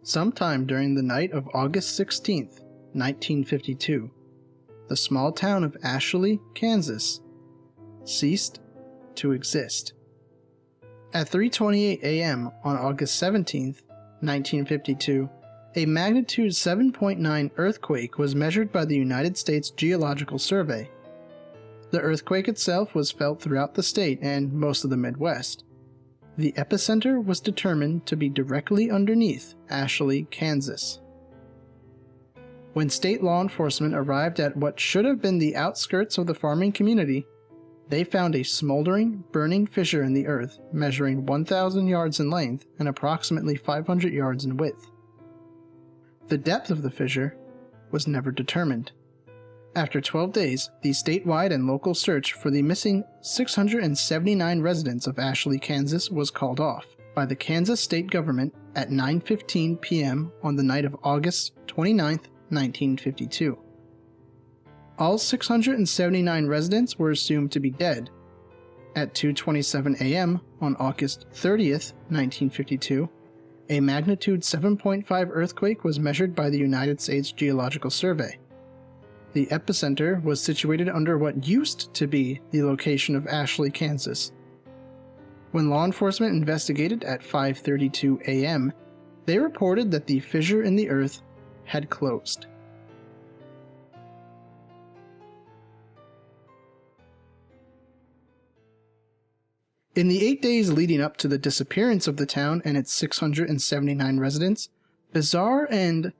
Sometime during the night of August 16th, 1952, the small town of Ashley, Kansas, ceased to exist. At 3:28 a.m. on August 17th, 1952, a magnitude 7.9 earthquake was measured by the United States Geological Survey. The earthquake itself was felt throughout the state and most of the Midwest. The epicenter was determined to be directly underneath Ashley, Kansas. When state law enforcement arrived at what should have been the outskirts of the farming community, they found a smoldering, burning fissure in the earth measuring 1,000 yards in length and approximately 500 yards in width. The depth of the fissure was never determined. After 12 days, the statewide and local search for the missing 679 residents of Ashley, Kansas was called off by the Kansas state government at 9:15 p.m. on the night of August 29, 1952. All 679 residents were assumed to be dead. At 2:27 a.m. on August 30, 1952, a magnitude 7.5 earthquake was measured by the United States Geological Survey. The epicenter was situated under what used to be the location of Ashley, Kansas. When law enforcement investigated at 5:32 a.m., they reported that the fissure in the earth had closed. In the 8 days leading up to the disappearance of the town and its 679 residents, bizarre and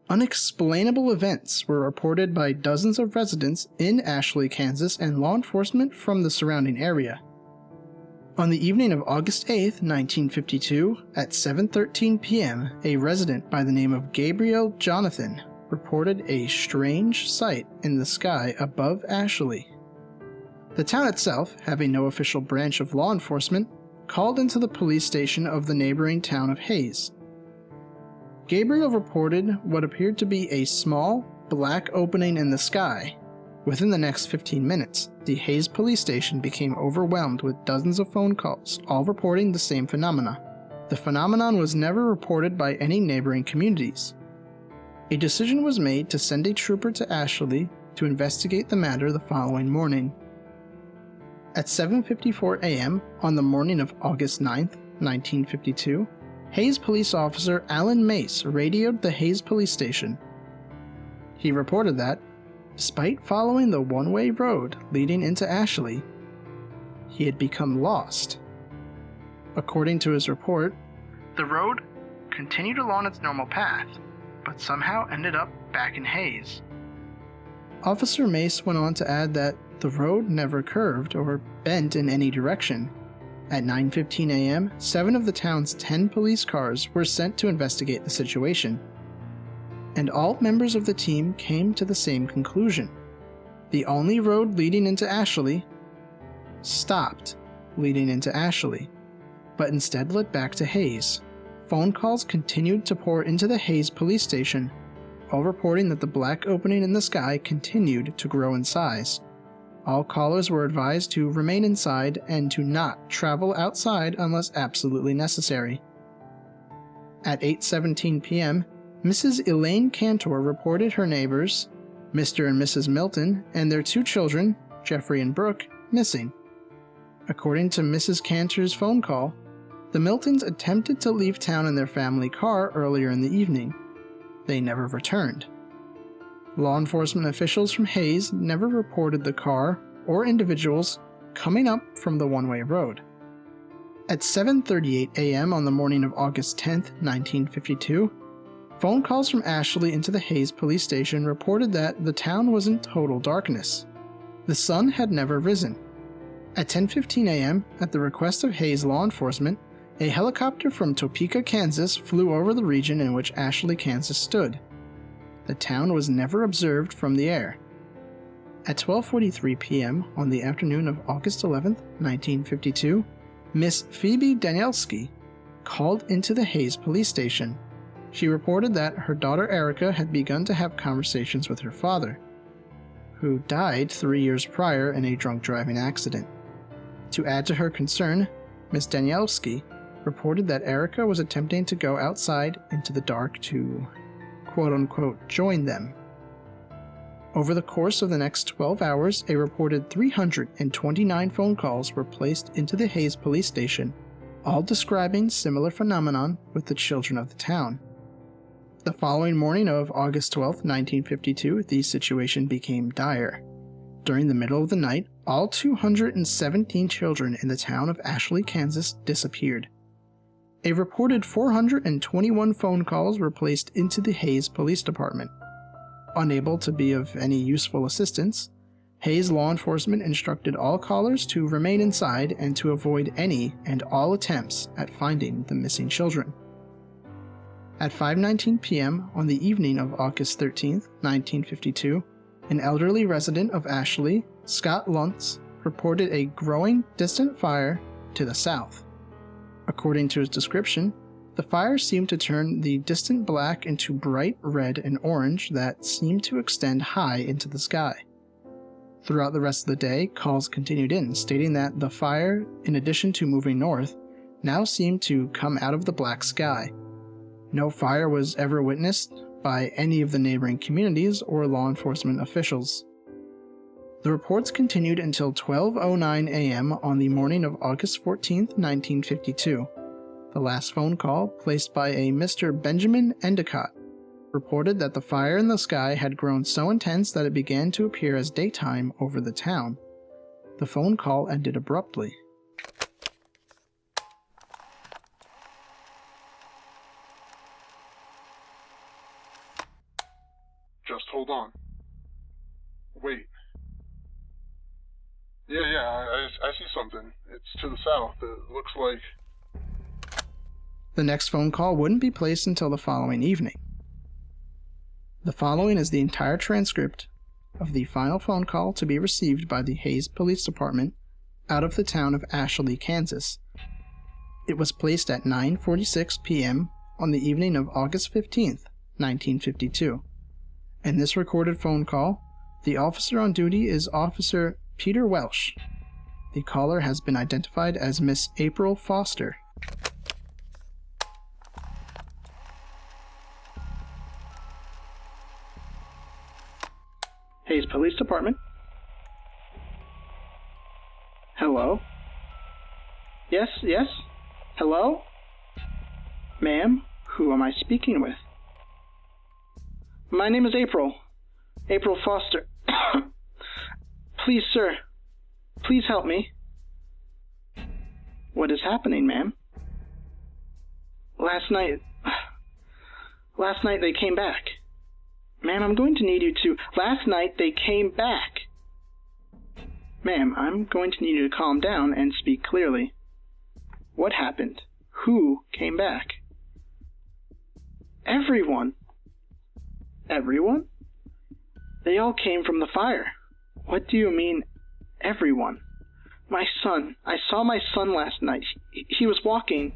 unexplainable events were reported by dozens of residents in Ashley, Kansas, and law enforcement from the surrounding area. On the evening of August 8, 1952, at 7:13 p.m., a resident by the name of Gabriel Jonathan reported a strange sight in the sky above Ashley. The town itself, having no official branch of law enforcement, called into the police station of the neighboring town of Hayes. Gabriel reported what appeared to be a small, black opening in the sky. Within the next 15 minutes, the Hayes police station became overwhelmed with dozens of phone calls, all reporting the same phenomena. The phenomenon was never reported by any neighboring communities. A decision was made to send a trooper to Ashley to investigate the matter the following morning. At 7:54 a.m. on the morning of August 9, 1952, Hayes police officer Alan Mace radioed the Hayes police station. He reported that, despite following the one-way road leading into Ashley, he had become lost. According to his report, the road continued along its normal path, but somehow ended up back in Hayes. Officer Mace went on to add that the road never curved or bent in any direction. At 9:15 a.m., 7 of the town's 10 police cars were sent to investigate the situation. And all members of the team came to the same conclusion. The only road leading into Ashley stopped leading into Ashley, but instead led back to Hayes. Phone calls continued to pour into the Hayes police station, all reporting that the black opening in the sky continued to grow in size. All callers were advised to remain inside and to not travel outside unless absolutely necessary. At 8:17 p.m., Mrs. Elaine Cantor reported her neighbors, Mr. and Mrs. Milton, and their 2 children, Jeffrey and Brooke, missing. According to Mrs. Cantor's phone call, the Miltons attempted to leave town in their family car earlier in the evening. They never returned. Law enforcement officials from Hayes never reported the car or individuals coming up from the one-way road. At 7:38 a.m. on the morning of August 10, 1952, phone calls from Ashley into the Hayes police station reported that the town was in total darkness. The sun had never risen. At 10:15 a.m., at the request of Hayes law enforcement, a helicopter from Topeka, Kansas flew over the region in which Ashley, Kansas stood. The town was never observed from the air. At 12:43 p.m. on the afternoon of August 11, 1952, Miss Phoebe Danielski called into the Hayes police station. She reported that her daughter Erica had begun to have conversations with her father, who died 3 years prior in a drunk driving accident. To add to her concern, Miss Danielski reported that Erica was attempting to go outside into the dark to, quote-unquote, join them. Over the course of the next 12 hours, a reported 329 phone calls were placed into the Hayes police station, all describing similar phenomenon with the children of the town. The following morning of August 12, 1952, the situation became dire. During the middle of the night, all 217 children in the town of Ashley, Kansas disappeared. A reported 421 phone calls were placed into the Hayes Police Department. Unable to be of any useful assistance, Hayes law enforcement instructed all callers to remain inside and to avoid any and all attempts at finding the missing children. At 5:19 p.m. on the evening of August 13, 1952, an elderly resident of Ashley, Scott Luntz, reported a growing, distant fire to the south. According to his description, the fire seemed to turn the distant black into bright red and orange that seemed to extend high into the sky. Throughout the rest of the day, calls continued in, stating that the fire, in addition to moving north, now seemed to come out of the black sky. No fire was ever witnessed by any of the neighboring communities or law enforcement officials. The reports continued until 12:09 a.m. on the morning of August 14, 1952. The last phone call, placed by a Mr. Benjamin Endicott, reported that the fire in the sky had grown so intense that it began to appear as daytime over the town. The phone call ended abruptly. Just hold on. Wait. Yeah, I see something. It's to the south. It looks like... The next phone call wouldn't be placed until the following evening. The following is the entire transcript of the final phone call to be received by the Hayes Police Department out of the town of Ashley, Kansas. It was placed at 9:46 p.m. on the evening of August 15th, 1952. In this recorded phone call, the officer on duty is Officer Peter Welsh. The caller has been identified as Miss April Foster. Hayes Police Department. Hello? Yes? Hello? Ma'am, who am I speaking with? My name is April. April Foster. Please, sir. Please help me. What is happening, ma'am? Last night they came back. Ma'am, I'm going to need you to... Last night they came back. Ma'am, I'm going to need you to calm down and speak clearly. What happened? Who came back? Everyone. Everyone? They all came from the fire. What do you mean, everyone? My son. I saw my son last night. He was walking.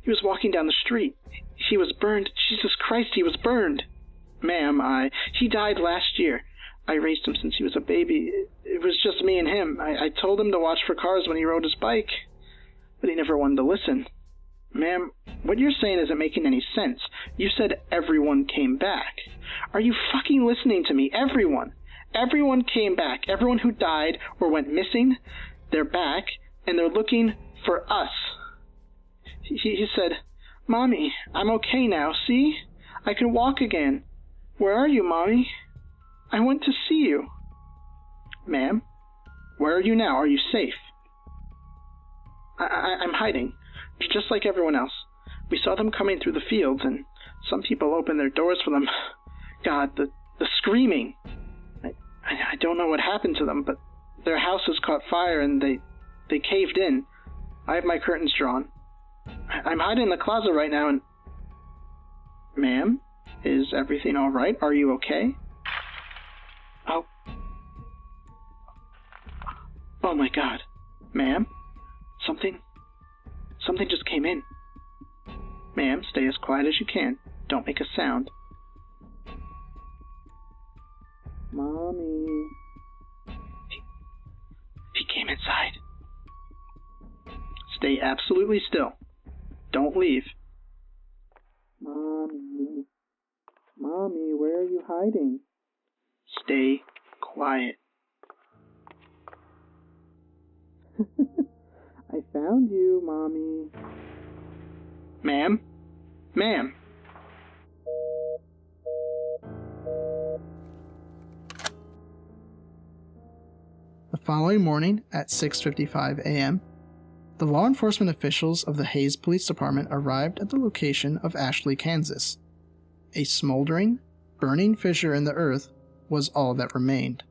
He was walking down the street. He was burned. Jesus Christ, he was burned. Ma'am, he died last year. I raised him since he was a baby. It was just me and him. I told him to watch for cars when he rode his bike, but he never wanted to listen. Ma'am, what you're saying isn't making any sense. You said everyone came back. Are you fucking listening to me? Everyone. Everyone came back. Everyone who died or went missing, they're back, and they're looking for us. He said, Mommy, I'm okay now, see? I can walk again. Where are you, Mommy? I went to see you. Ma'am, where are you now? Are you safe? I'm hiding, just like everyone else. We saw them coming through the fields, and some people opened their doors for them. God, the screaming. I don't know what happened to them, but their houses caught fire and they caved in. I have my curtains drawn. I'm hiding in the closet right now and... Ma'am, is everything all right? Are you okay? Oh my God. Ma'am? Something just came in. Ma'am, stay as quiet as you can. Don't make a sound. Mommy. He came inside. Stay absolutely still. Don't leave. Mommy. Mommy, where are you hiding? Stay quiet. I found you, Mommy. Ma'am? Ma'am? The following morning at 6:55 a.m., the law enforcement officials of the Hayes Police Department arrived at the location of Ashley, Kansas. A smoldering, burning fissure in the earth was all that remained.